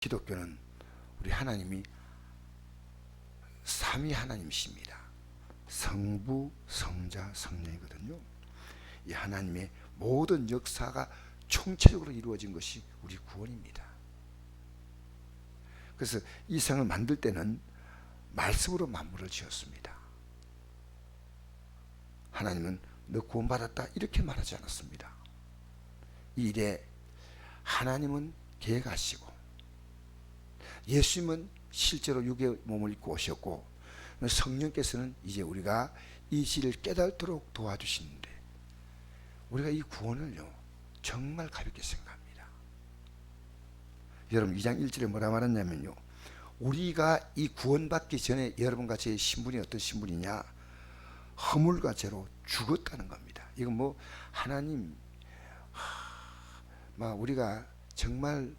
기독교는 우리 하나님이 삼위 하나님이십니다. 성부, 성자, 성령이거든요. 이 하나님의 모든 역사가 총체적으로 이루어진 것이 우리 구원입니다. 그래서 이 세상을 만들 때는 말씀으로 만물을 지었습니다. 하나님은 너 구원받았다 이렇게 말하지 않았습니다. 이 일에 하나님은 계획하시고 예수님은 실제로 육의 몸을 입고 오셨고 성령께서는 이제 우리가 이 진리를 깨닫도록 도와주시는데 우리가 이 구원을요 정말 가볍게 생각합니다. 여러분 2장 1절에 뭐라 말했냐면요, 우리가 이 구원받기 전에 여러분과 제 신분이 어떤 신분이냐, 허물과 죄로 죽었다는 겁니다. 이건 뭐 하나님 막 우리가 정말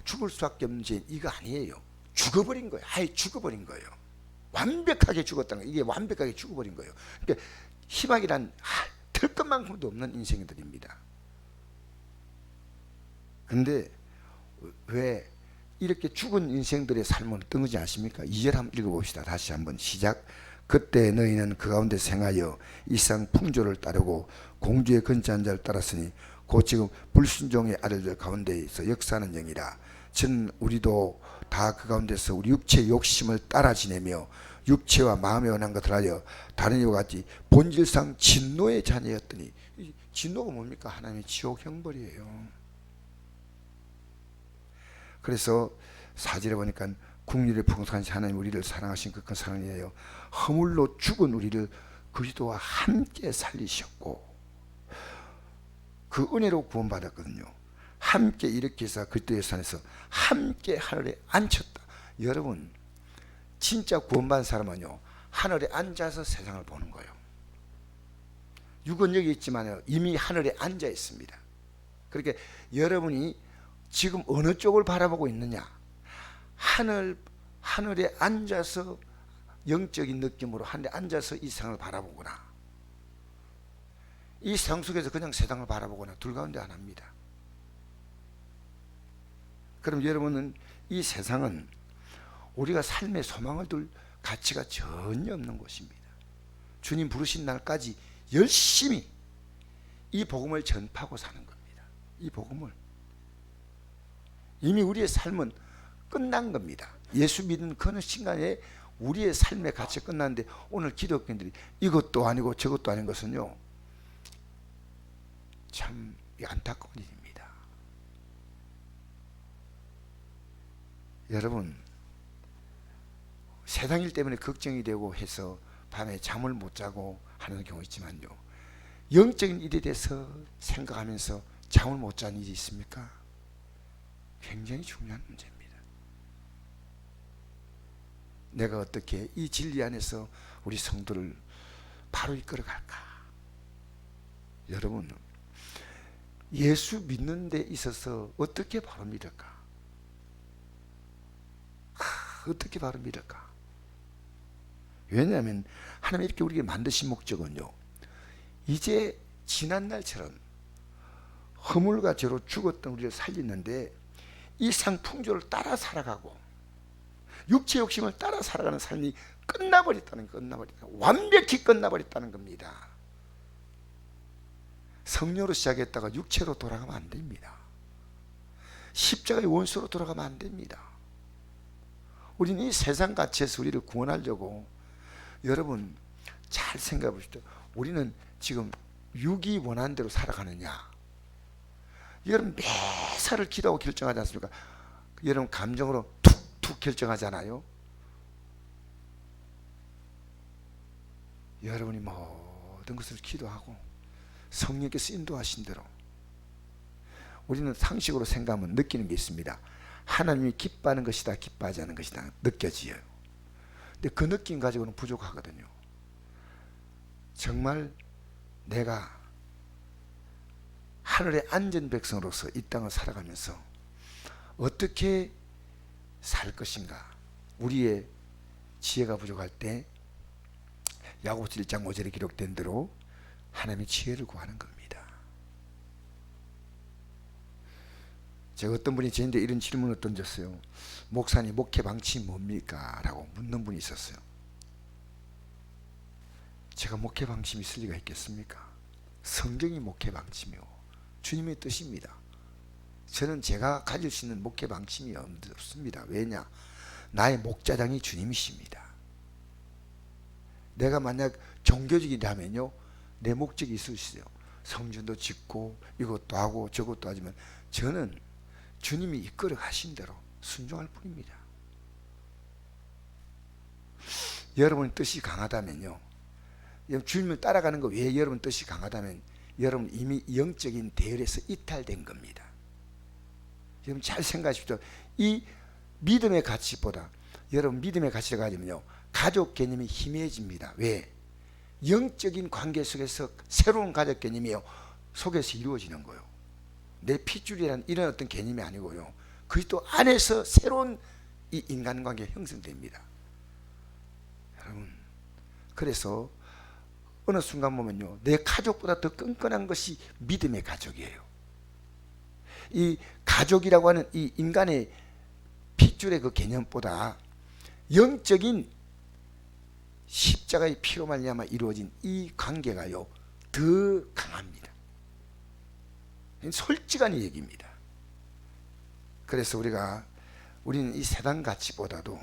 죽을 수밖에 없는 죄 이거 아니에요. 죽어버린 거예요. 아예 죽어버린 거예요. 완벽하게 죽었다는 거예요. 이게 완벽하게 죽어버린 거예요. 그러니까 희망이란 들 것만큼도 없는 인생들입니다. 근데 왜 이렇게 죽은 인생들의 삶은 어떤 건지 아십니까? 2절 한번 읽어봅시다. 다시 한번 시작. 그때 너희는 그 가운데 생하여 이 세상 풍조를 따르고 공주의 건재한 자를 따랐으니 곧 지금 불순종의 아들들 가운데에서 역사하는 영이라. 전 우리도 다 그 가운데서 우리 육체의 욕심을 따라 지내며 육체와 마음에 원한 것을 하여 다른 이와 같이 본질상 진노의 자녀였더니, 이 진노가 뭡니까? 하나님의 지옥 형벌이에요. 그래서 4절에 보니까 국리를 풍성하신 하나님 우리를 사랑하신 그 큰 사랑이에요. 허물로 죽은 우리를 그리스도와 함께 살리셨고 그 은혜로 구원받았거든요. 함께 이렇게 해서 그리스도의 산에서 함께 하늘에 앉혔다. 여러분 진짜 구원받은 사람은요 하늘에 앉아서 세상을 보는 거예요. 육은 여기 있지만 이미 하늘에 앉아 있습니다. 그렇게 여러분이 지금 어느 쪽을 바라보고 있느냐, 하늘에 앉아서 영적인 느낌으로 하늘에 앉아서 이 세상을 바라보거나 이 세상 속에서 그냥 세상을 바라보거나 둘 가운데 하나입니다. 그럼 여러분은 이 세상은 우리가 삶의 소망을 둘 가치가 전혀 없는 곳입니다. 주님 부르신 날까지 열심히 이 복음을 전파하고 사는 겁니다. 이 복음을 이미 우리의 삶은 끝난 겁니다. 예수 믿는 그 순간에 우리의 삶의 가치가 끝났는데 오늘 기독교인들이 이것도 아니고 저것도 아닌 것은요 참 안타까운 일입니다. 여러분 세상 일 때문에 걱정이 되고 해서 밤에 잠을 못 자고 하는 경우 있지만요, 영적인 일에 대해서 생각하면서 잠을 못 자는 일이 있습니까? 굉장히 중요한 문제입니다. 내가 어떻게 이 진리 안에서 우리 성도를 바로 이끌어 갈까? 여러분 예수 믿는 데 있어서 어떻게 바로 믿을까? 어떻게 바로 믿을까? 왜냐하면 하나님이 이렇게 우리에게 만드신 목적은요 이제 지난날처럼 허물과 죄로 죽었던 우리를 살리는데 이 상 풍조를 따라 살아가고 육체 욕심을 따라 살아가는 삶이 끝나버렸다는, 완벽히 끝나버렸다는 겁니다. 성령으로 시작했다가 육체로 돌아가면 안 됩니다. 십자가의 원수로 돌아가면 안 됩니다. 우리는 이 세상 가치에서 우리를 구원하려고, 여러분 잘 생각해 보십시오. 우리는 지금 육이 원하는 대로 살아가느냐, 여러분 매사를 기도하고 결정하지 않습니까? 여러분 감정으로 툭툭 결정하잖아요. 여러분이 모든 것을 기도하고 성령께서 인도하신 대로, 우리는 상식으로 생각하면 느끼는 게 있습니다. 하나님이 기뻐하는 것이다, 기뻐하지 않는 것이다 느껴져요. 근데 그 느낌 가지고는 부족하거든요. 정말 내가 하늘의 안전 백성으로서 이 땅을 살아가면서 어떻게 살 것인가, 우리의 지혜가 부족할 때 야고보서 1장 5절에 기록된 대로 하나님의 지혜를 구하는 겁니다. 제가 어떤 분이 저한테 이런 질문을 던졌어요. 목사님, 목회 방침이 뭡니까? 라고 묻는 분이 있었어요. 제가 목회 방침이 있을 리가 있겠습니까? 성경이 목회 방침이요, 주님의 뜻입니다. 저는 제가 가질 수 있는 목회 방침이 없습니다. 왜냐? 나의 목자장이 주님이십니다. 내가 만약 종교적이라면요, 내 목적이 있을 수 있어요. 성전도 짓고 이것도 하고 저것도 하지만 저는 주님이 이끌어 가신 대로 순종할 뿐입니다. 여러분 뜻이 강하다면요, 주님을 따라가는 거 외에 여러분 뜻이 강하다면 여러분 이미 영적인 대열에서 이탈된 겁니다. 여러분 잘 생각하십시오. 이 믿음의 가치보다 여러분 믿음의 가치를 가지면요, 가족 개념이 희미해집니다. 왜? 영적인 관계 속에서 새로운 가족 개념이요, 속에서 이루어지는 거예요. 내 핏줄이라는 이런 어떤 개념이 아니고요, 그리스도 안에서 새로운 이 인간관계가 형성됩니다. 여러분, 그래서 어느 순간 보면요, 내 가족보다 더 끈끈한 것이 믿음의 가족이에요. 이 가족이라고 하는 이 인간의 핏줄의 그 개념보다 영적인 십자가의 피로 말미암아 이루어진 이 관계가요, 더 강합니다. 솔직한 얘기입니다. 그래서 우리는 이 세상 가치보다도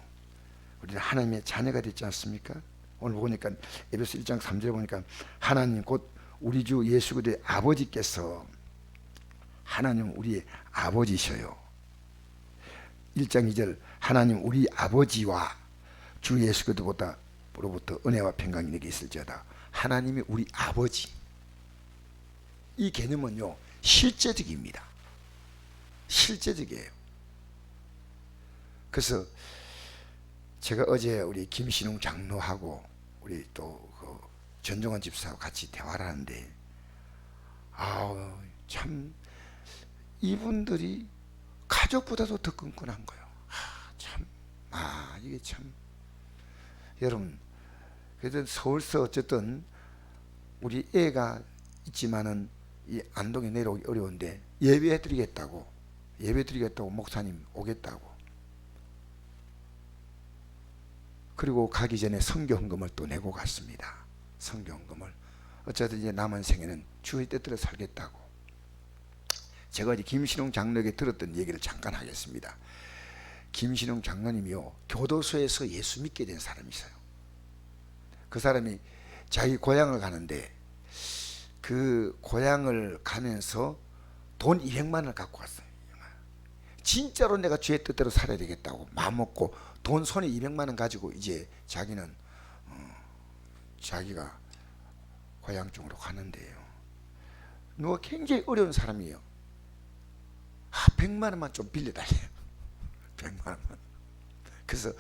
우리는 하나님의 자녀가 됐지 않습니까? 오늘 보니까 에베소 1장 3절에 보니까 하나님 곧 우리 주 예수 그리스도의 아버지께서, 하나님 우리의 아버지셔요. 1장 2절 하나님 우리 아버지와 주 예수 그리스도로부터 은혜와 평강이 내게 있을지어다. 하나님이 우리 아버지, 이 개념은요 실제적입니다. 실제적이에요. 그래서 제가 어제 우리 김신웅 장로하고 우리 또 그 전종원 집사하고 같이 대화를 하는데, 참 이분들이 가족보다도 더 끈끈한 거예요. 이게 참, 여러분, 그래도 서울서 어쨌든 우리 애가 있지만은 이 안동에 내려오기 어려운데 예배드리겠다고 목사님 오겠다고, 그리고 가기 전에 선교헌금을 또 내고 갔습니다. 선교헌금을 어쨌든 이제 남은 생에는 주의 뜻대로 살겠다고. 제가 이제 김신웅 장로에게 들었던 얘기를 잠깐 하겠습니다. 김신웅 장로님이요, 교도소에서 예수 믿게 된 사람이세요. 그 사람이 자기 고향을 가는데 그 고향을 가면서 돈 200만 원을 갖고 갔어요. 진짜로 내가 주의 뜻대로 살아야 되겠다고 마음 먹고 돈 손에 200만 원 가지고 이제 자기는 자기가 고향 쪽으로 가는데요, 누가 굉장히 어려운 사람이에요. 100만 원만 좀 빌려달래요. 100만 원만. 그래서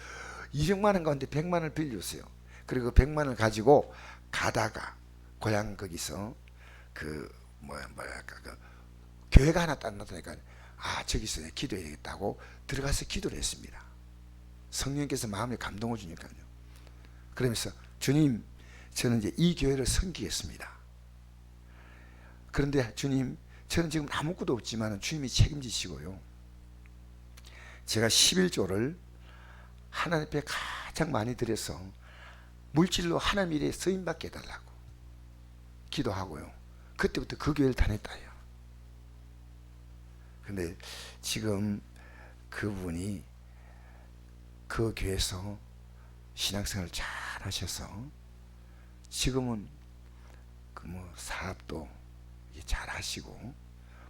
200만 원 가운데 100만 원을 빌려줬어요. 그리고 100만 원을 가지고 가다가 고향 거기서 그 교회가 하나 딱 나타나니까 저기서 기도해야 되겠다고 들어가서 기도를 했습니다. 성령께서 마음에 감동을 주니까요. 그러면서 주님, 저는 이제 이 교회를 섬기겠습니다. 그런데 주님, 저는 지금 아무것도 없지만 주님이 책임지시고요, 제가 11조를 하나님 앞에 가장 많이 드려서 물질로 하나님 일에 쓰임받게 해달라고 기도하고요, 그때부터 그 교회를 다녔다요. 근데 지금 그분이 그 교회에서 신앙생활을 잘 하셔서 지금은 그 사업도 잘 하시고,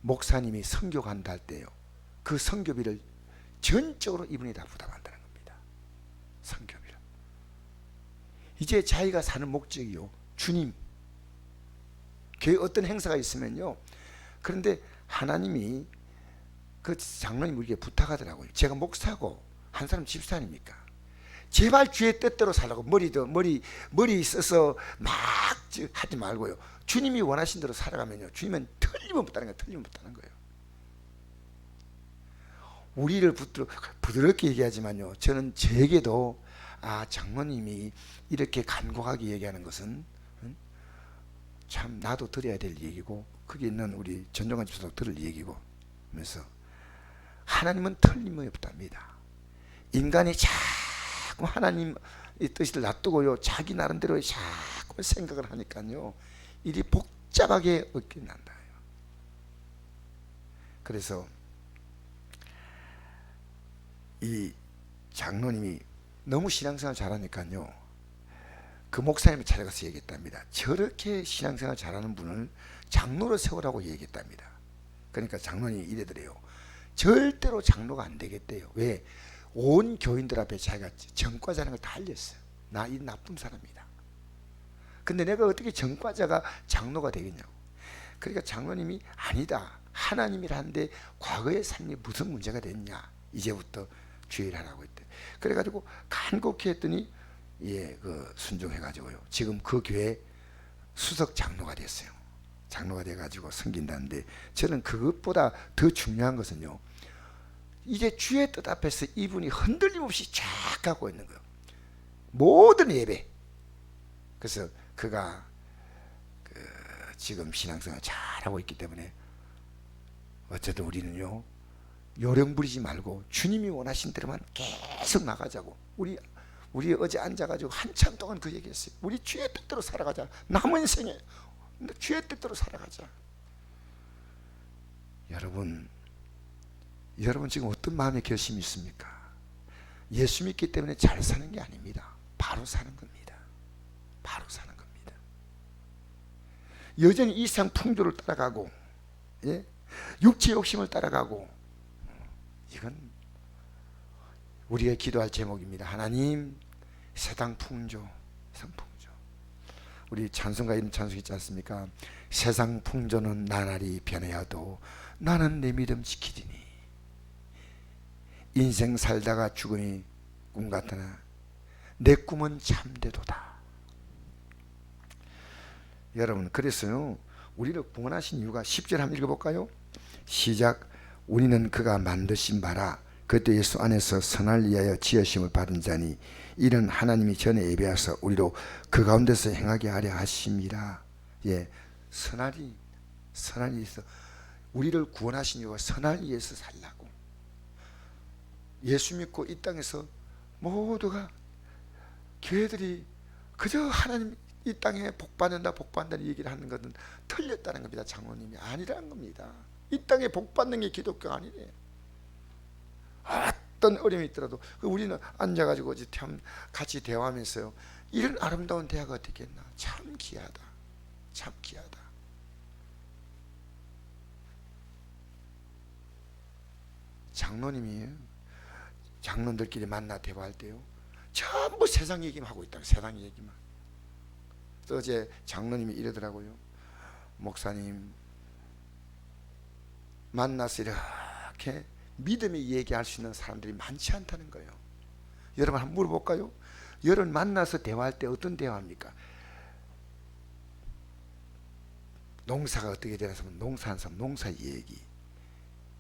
목사님이 선교 간다 할 때요, 그 선교비를 전적으로 이분이 다 부담한다는 겁니다. 선교비를. 이제 자기가 사는 목적이요, 주님. 교회 어떤 행사가 있으면요, 그런데 하나님이 그 장로님 우리에게 부탁하더라고요. 제가 목사고 한 사람 집사님입니까? 제발 주의 뜻대로 살라고 머리 써서 막 하지 말고요, 주님이 원하신 대로 살아가면요, 주님은 틀림없다는 거예요. 우리를 부드럽게 얘기하지만요, 저는 제게도 장로님이 이렇게 간곡하게 얘기하는 것은 참 나도 들어야 될 얘기고, 거기 있는 우리 전종환 집사도 들을 얘기고 하면서 하나님은 틀림이 없답니다. 인간이 자꾸 하나님의 뜻을 놔두고요, 자기 나름대로 자꾸 생각을 하니까요, 일이 복잡하게 얻긴 난다. 그래서 이 장로님이 너무 신앙생활 잘하니까요, 그 목사님을 찾아가서 얘기했답니다. 저렇게 신앙생활 잘하는 분을 장로로 세우라고 얘기했답니다. 그러니까 장로님이 이래더래요. 절대로 장로가 안 되겠대요. 왜? 온 교인들 앞에 자기가 전과자라는 걸 다 알렸어요. 나 이 나쁜 사람이다. 근데 내가 어떻게 전과자가 장로가 되겠냐고. 그러니까 장로님이 아니다, 하나님이라는데 과거의 삶이 무슨 문제가 됐냐, 이제부터 주의를 하라고 했대. 그래가지고 간곡히 했더니 순종해가지고요, 지금 그 교회 수석 장로가 됐어요. 장로가 돼가지고 섬긴다는데, 저는 그것보다 더 중요한 것은요, 이제 주의 뜻 앞에서 이분이 흔들림 없이 쫙 가고 있는 거예요, 모든 예배. 그래서 그가 지금 신앙생활 잘하고 있기 때문에 어쨌든 우리는요, 요령 부리지 말고 주님이 원하신 대로만 계속 나가자고. 우리 어제 앉아가지고 한참 동안 그 얘기했어요. 우리 주의 뜻대로 살아가자. 남은 인생에 주의 뜻대로 살아가자. 여러분 지금 어떤 마음의 결심이 있습니까? 예수 믿기 때문에 잘 사는 게 아닙니다. 바로 사는 겁니다. 바로 사는 겁니다. 여전히 이상 풍조를 따라가고, 육체 욕심을 따라가고, 이건 우리가 기도할 제목입니다. 하나님, 세상 풍조. 우리 찬송가 이름 찬송 있지 않습니까? 세상 풍조는 나날이 변해야도 나는 내 믿음 지키리니, 인생 살다가 죽음이 꿈 같으나 내 꿈은 참되도다. 여러분, 그래서요, 우리를 구원하신 이유가 10절 한번 읽어볼까요? 시작. 우리는 그가 만드신 바라 그때 예수 안에서 선을 위하여 지으심을 받은 자니 이는 하나님이 전에 예비하사 우리로 그 가운데서 행하게 하려 하심이라. 선할이 있어. 우리를 구원하신 이유가 선할 위해서 살라고. 예수 믿고 이 땅에서 모두가 교회들이 그저 하나님 이 땅에 복받는다는 얘기를 하는 것은 틀렸다는 겁니다. 장로님이 아니라는 겁니다. 이 땅에 복받는 게 기독교가 아니래. 어떤 어려움이 있더라도 우리는 앉아가지고 같이 대화하면서요, 이런 아름다운 대화가 어떻겠나. 참 귀하다. 참 귀하다. 장로님이 장로들끼리 만나 대화할 때요, 전부 세상 얘기만 하고 있다. 세상 얘기만. 또 어제 장로님이 이러더라고요. 목사님, 만나서 이렇게 믿음의 얘기할 수 있는 사람들이 많지 않다는 거예요. 여러분 한번 물어볼까요? 여러분 만나서 대화할 때 어떤 대화합니까? 농사가 어떻게 되나 하면 농사하는 사람 농사 얘기,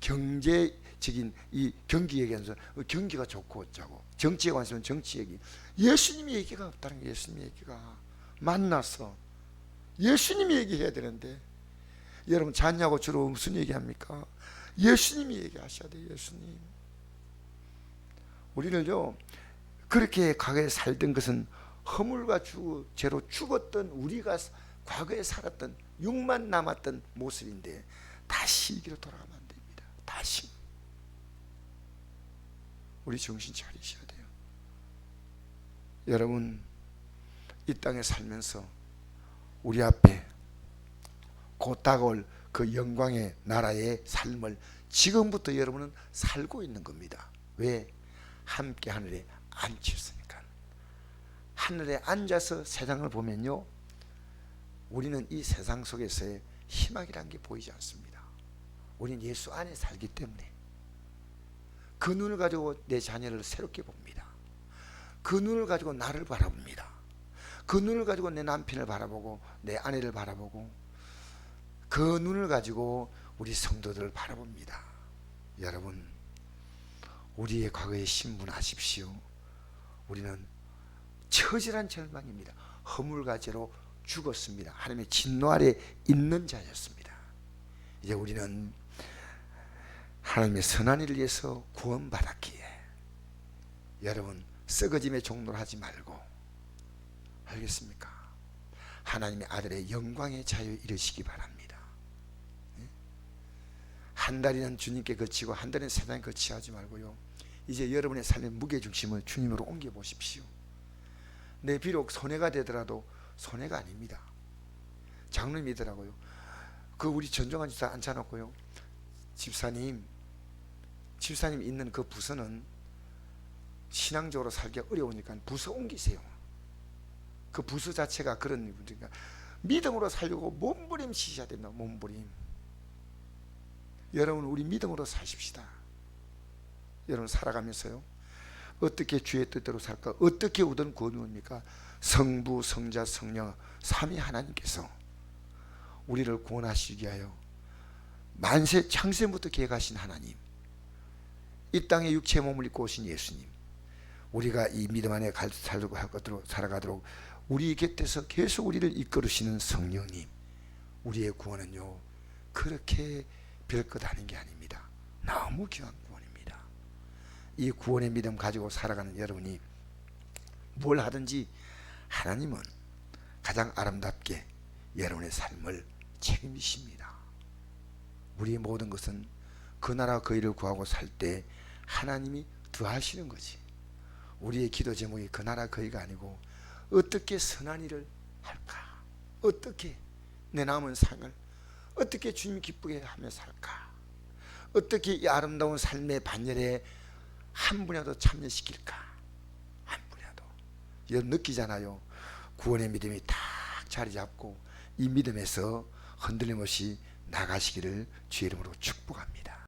경제적인 이 경기 얘기하면서 경기가 좋고 어쩌고, 정치에 관심은 정치 얘기. 예수님의 얘기가 없다는 거예요. 예수님의 얘기가. 만나서 예수님이 얘기해야 되는데, 여러분 자녀하고 주로 무슨 얘기합니까? 예수님이 얘기하셔야 돼요. 예수님. 우리는요, 그렇게 과거에 살던 것은 허물과 죄로 죽었던 우리가 과거에 살았던 육만 남았던 모습인데, 다시 이기로 돌아가면 안 됩니다. 다시. 우리 정신 차리셔야 돼요. 여러분, 이 땅에 살면서 우리 앞에 곧 다가올 그 영광의 나라의 삶을 지금부터 여러분은 살고 있는 겁니다. 왜? 함께 하늘에 앉혔으니까. 하늘에 앉아서 세상을 보면요, 우리는 이 세상 속에서의 희망이라는 게 보이지 않습니다. 우리는 예수 안에 살기 때문에 그 눈을 가지고 내 자녀를 새롭게 봅니다. 그 눈을 가지고 나를 바라봅니다. 그 눈을 가지고 내 남편을 바라보고 내 아내를 바라보고, 그 눈을 가지고 우리 성도들을 바라봅니다. 여러분, 우리의 과거의 신분 아십시오. 우리는 처절한 절망입니다. 허물과 죄로 죽었습니다. 하나님의 진노 아래 있는 자였습니다. 이제 우리는 하나님의 선한 일을 위해서 구원받았기에 여러분 썩어짐의 종로를 하지 말고, 알겠습니까? 하나님의 아들의 영광의 자유에 이르시기 바랍니다. 한 달이는 주님께 거치고 한 달은 세상에 거치하지 말고요, 이제 여러분의 삶의 무게중심을 주님으로 옮겨 보십시오. 내 비록 손해가 되더라도 손해가 아닙니다. 장로님이더라고요. 그 우리 전종환 집사 앉혀놓고요, 집사님 있는 그 부서는 신앙적으로 살기가 어려우니까 부서 옮기세요. 그 부서 자체가 그런 문제니까 믿음으로 살려고 몸부림치셔야 됩니다. 몸부림. 여러분 우리 믿음으로 사십시다. 여러분 살아가면서요, 어떻게 주의 뜻대로 살까? 어떻게 얻은 구원입니까? 성부, 성자, 성령 삼위 하나님께서 우리를 구원하시기 위하여 만세 창세부터 계획하신 하나님, 이 땅에 육체 몸을 입고 오신 예수님, 우리가 이 믿음 안에 살아가도록 우리 곁에서 계속 우리를 이끌으시는 성령님, 우리의 구원은요 그렇게 별것 아닌 게 아닙니다. 너무 귀한 구원입니다. 이 구원의 믿음 가지고 살아가는 여러분이 뭘 하든지 하나님은 가장 아름답게 여러분의 삶을 책임지십니다. 우리의 모든 것은 그 나라 그 일을 구하고 살 때 하나님이 더하시는 거지. 우리의 기도 제목이 그 나라 그 일가 아니고 어떻게 선한 일을 할까? 어떻게 내 남은 삶을 어떻게 주님 기쁘게 하며 살까? 어떻게 이 아름다운 삶의 반열에 한 분이라도 참여시킬까? 한 분이라도. 여러분 느끼잖아요. 구원의 믿음이 딱 자리 잡고 이 믿음에서 흔들림 없이 나가시기를 주의 이름으로 축복합니다.